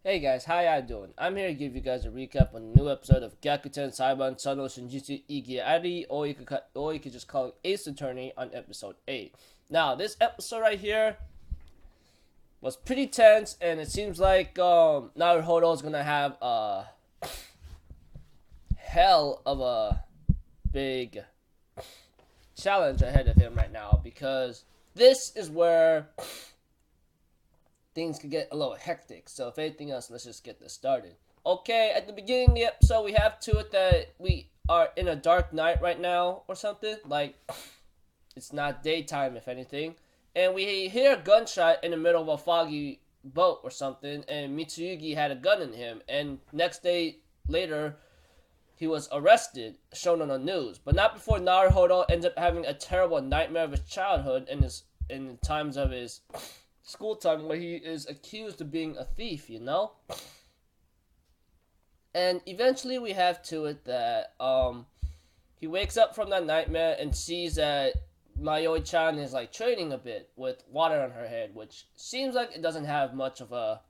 Hey guys, how y'all doing? I'm here to give you guys a recap on a new episode of Gyakuten Saiban, Sono, Shinjitsu, Igi Ari, or you could just call it Ace Attorney on episode 8. Now, this episode right here was pretty tense, and it seems like Naruhodo is gonna have a hell of a big challenge ahead of him right now, because this is where things could get a little hectic. So if anything else, let's just get this started. Okay, at the beginning of the episode, we have to it that we are in a dark night right now or something. Like, it's not daytime, if anything. And we hear a gunshot in the middle of a foggy boat or something, and Mitsuyugi had a gun in him. And next day later, he was arrested, shown on the news. But not before Naruhodo ends up having a terrible nightmare of his childhood and in times of his school time where he is accused of being a thief, you know? And eventually we have to it that he wakes up from that nightmare and sees that Mayoi-chan is like training a bit with water on her head, which seems like it doesn't have much of a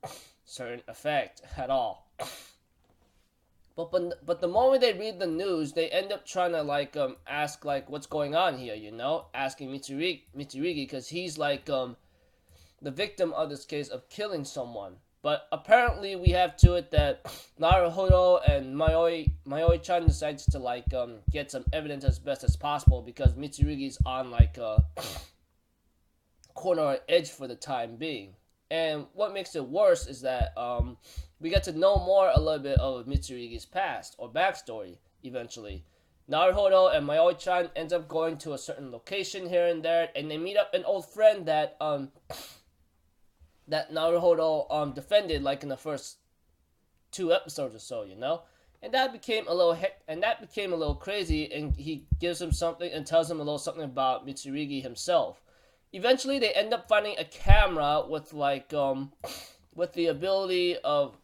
certain effect at all. But the moment they read the news, they end up trying to ask like what's going on here, you know? Asking Mitsurugi because he's like the victim of this case of killing someone. But apparently we have to it that Naruhodo and Mayoi-chan decides to get some evidence as best as possible because Mitsurugi's on like a corner or edge for the time being. And what makes it worse is that we get to know a little bit of Mitsurugi's past or backstory eventually. Naruhodo and Mayoi-chan ends up going to a certain location here and there, and they meet up an old friend that Naruhodo defended like in the first 2 episodes or so, you know? And that became a little crazy, and he gives him something and tells him a little something about Mitsurugi himself. Eventually they end up finding a camera with the ability of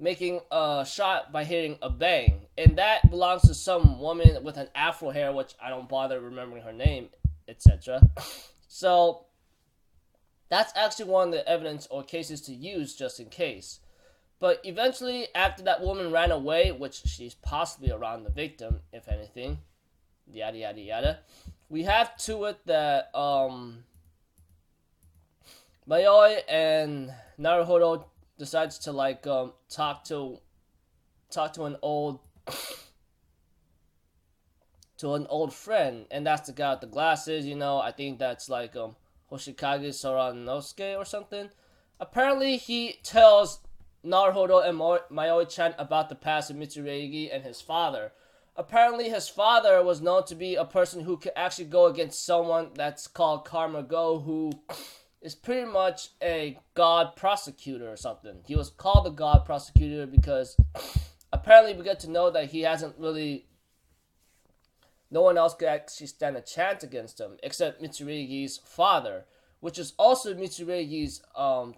making a shot by hitting a bang. And that belongs to some woman with an afro hair, which I don't bother remembering her name, etc. So that's actually one of the evidence or cases to use just in case. But eventually, after that woman ran away, which she's possibly around the victim, if anything, yada yada yada, we have to it that Mayoi and Naruhodo decides to talk to an old friend, and that's the guy with the glasses, you know. I think that's Hoshikage Soranosuke or something. Apparently, he tells Naruhodo and Mayoi-chan about the past of Mitsurugi and his father. Apparently, his father was known to be a person who could actually go against someone that's called Karma Go, who is pretty much a god prosecutor or something. He was called the god prosecutor because apparently we get to know that he hasn't really... No one else could actually stand a chance against him except Mitsurugi's father, which is also Mitsurugi's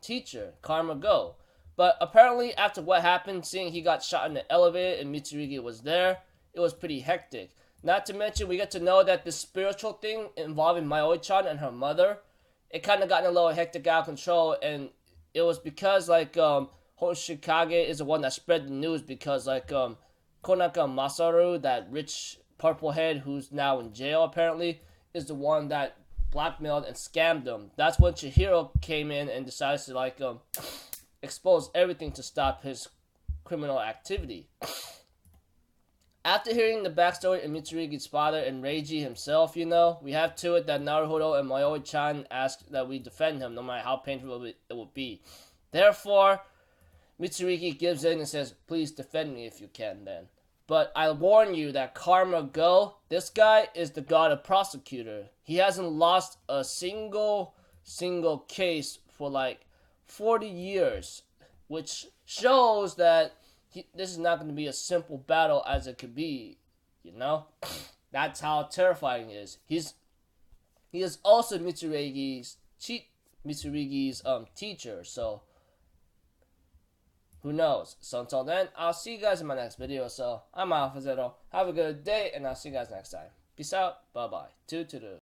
teacher, Karma Go. But apparently, after what happened, seeing he got shot in the elevator and Mitsurugi was there, it was pretty hectic. Not to mention, we get to know that this spiritual thing involving Mayoi-chan and her mother, it kind of got a little hectic out of control, and it was because Hoshikage is the one that spread the news because Konaka Masaru, that rich purple head who's now in jail apparently, is the one that blackmailed and scammed him. That's when Chihiro came in and decided to expose everything to stop his criminal activity. After hearing the backstory of Mitsurugi's father and Reiji himself, you know, we have to it that Naruhodo and Mayoi-chan ask that we defend him no matter how painful it will be. Therefore, Mitsurugi gives in and says, "Please defend me if you can then. But I warn you that Karma Go, this guy is the god of prosecutor. He hasn't lost a single case for 40 years, which shows that this is not going to be a simple battle as it could be, you know? That's how terrifying it is. He is also Mitsurugi's teacher, so who knows? So until then, I'll see you guys in my next video. So I'm Alpha Zero. Have a good day, and I'll see you guys next time. Peace out. Bye bye. Toodaloo.